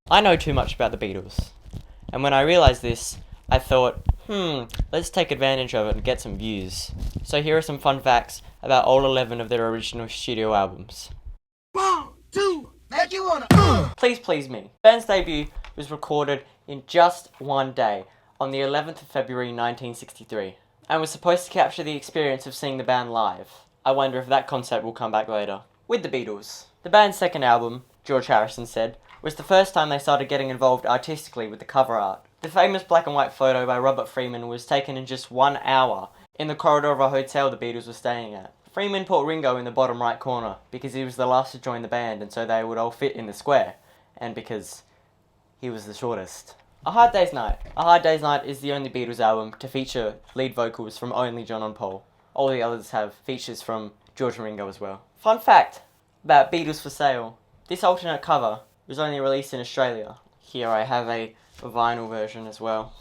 I know too much about the Beatles, and when I realised this, I thought, let's take advantage of it and get some views. So here are some fun facts about all 11 of their original studio albums. 1, 2, make you wanna. Please Please Me. The band's debut was recorded in just one day, on the 11th of February 1963, and was supposed to capture the experience of seeing the band live. I wonder if that concept will come back later. With the Beatles. The band's second album, George Harrison said, was the first time they started getting involved artistically with the cover art. The famous black and white photo by Robert Freeman was taken in just 1 hour in the corridor of a hotel the Beatles were staying at. Freeman put Ringo in the bottom right corner because he was the last to join the band and so they would all fit in the square, and because he was the shortest. A Hard Day's Night. A Hard Day's Night is the only Beatles album to feature lead vocals from only John and Paul. All the others have features from George and Ringo as well. Fun fact about Beatles for Sale. This alternate cover was only released in Australia. Here I have a vinyl version as well.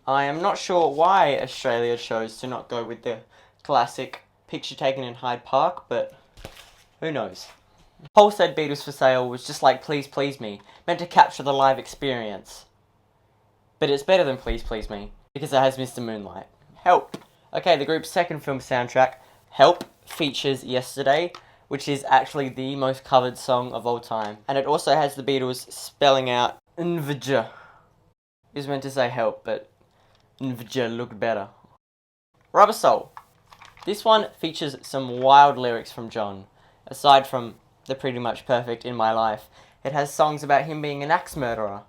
I am not sure why Australia chose to not go with the classic picture taken in Hyde Park, but who knows. Paul said Beatles for Sale was just like Please Please Me, meant to capture the live experience. But it's better than Please Please Me, because it has Mr. Moonlight. Help! Okay, the group's second film soundtrack, Help, features Yesterday, which is actually the most covered song of all time. And it also has the Beatles spelling out NVJ. It was meant to say help, but NVJ looked better. Rubber Soul. This one features some wild lyrics from John. Aside from the pretty much perfect In My Life, it has songs about him being an axe murderer,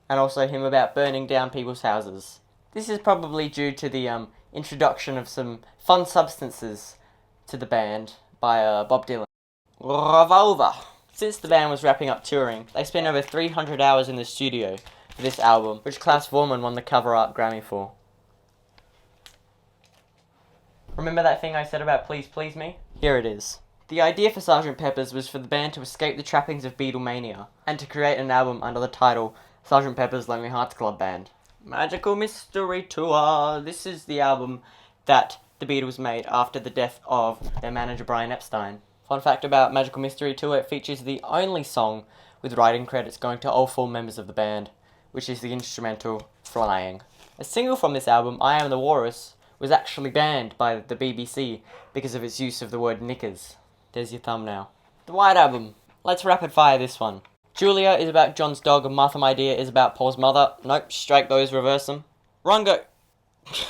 and also him about burning down people's houses. This is probably due to the introduction of some fun substances to the band by Bob Dylan. Revolver. Since the band was wrapping up touring, they spent over 300 hours in the studio for this album, which Klaus Voormann won the cover art Grammy for. Remember that thing I said about Please Please Me? Here it is. The idea for Sgt. Pepper's was for the band to escape the trappings of Beatlemania, and to create an album under the title Sgt. Pepper's Lonely Hearts Club Band. Magical Mystery Tour. This is the album that the Beatles made after the death of their manager Brian Epstein. Fun fact about Magical Mystery Tour, it features the only song with writing credits going to all 4 members of the band, which is the instrumental Flying. A single from this album, I Am the Walrus, was actually banned by the BBC because of its use of the word knickers. There's your thumbnail. The White Album. Let's rapid fire this one. Julia is about John's dog and Martha My Dear is about Paul's mother. Nope, strike those, reverse them. Rongo.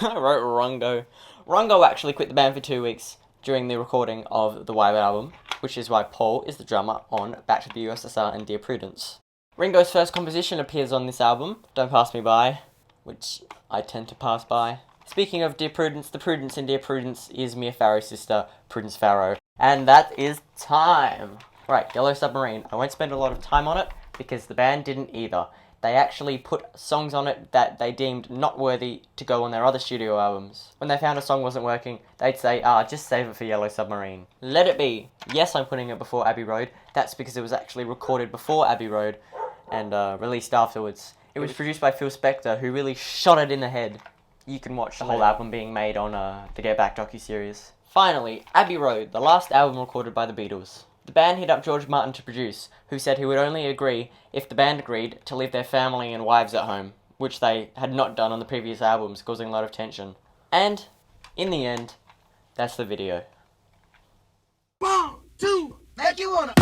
I wrote Rongo. Rongo actually quit the band for 2 weeks during the recording of the White Album, which is why Paul is the drummer on Back to the USSR and Dear Prudence. Ringo's first composition appears on this album, Don't Pass Me By, which I tend to pass by. Speaking of Dear Prudence, the Prudence in Dear Prudence is Mia Farrow's sister, Prudence Farrow. And that is time! Right, Yellow Submarine. I won't spend a lot of time on it, because the band didn't either. They actually put songs on it that they deemed not worthy to go on their other studio albums. When they found a song wasn't working, they'd say, just save it for Yellow Submarine. Let It Be. Yes, I'm putting it before Abbey Road. That's because it was actually recorded before Abbey Road and released afterwards. It was produced by Phil Spector, who really shot it in the head. You can watch the whole album being made on the Get Back docuseries. Finally, Abbey Road, the last album recorded by the Beatles. The band hit up George Martin to produce, who said he would only agree if the band agreed to leave their family and wives at home, which they had not done on the previous albums, causing a lot of tension. And, in the end, that's the video. 1, 2, make you wanna.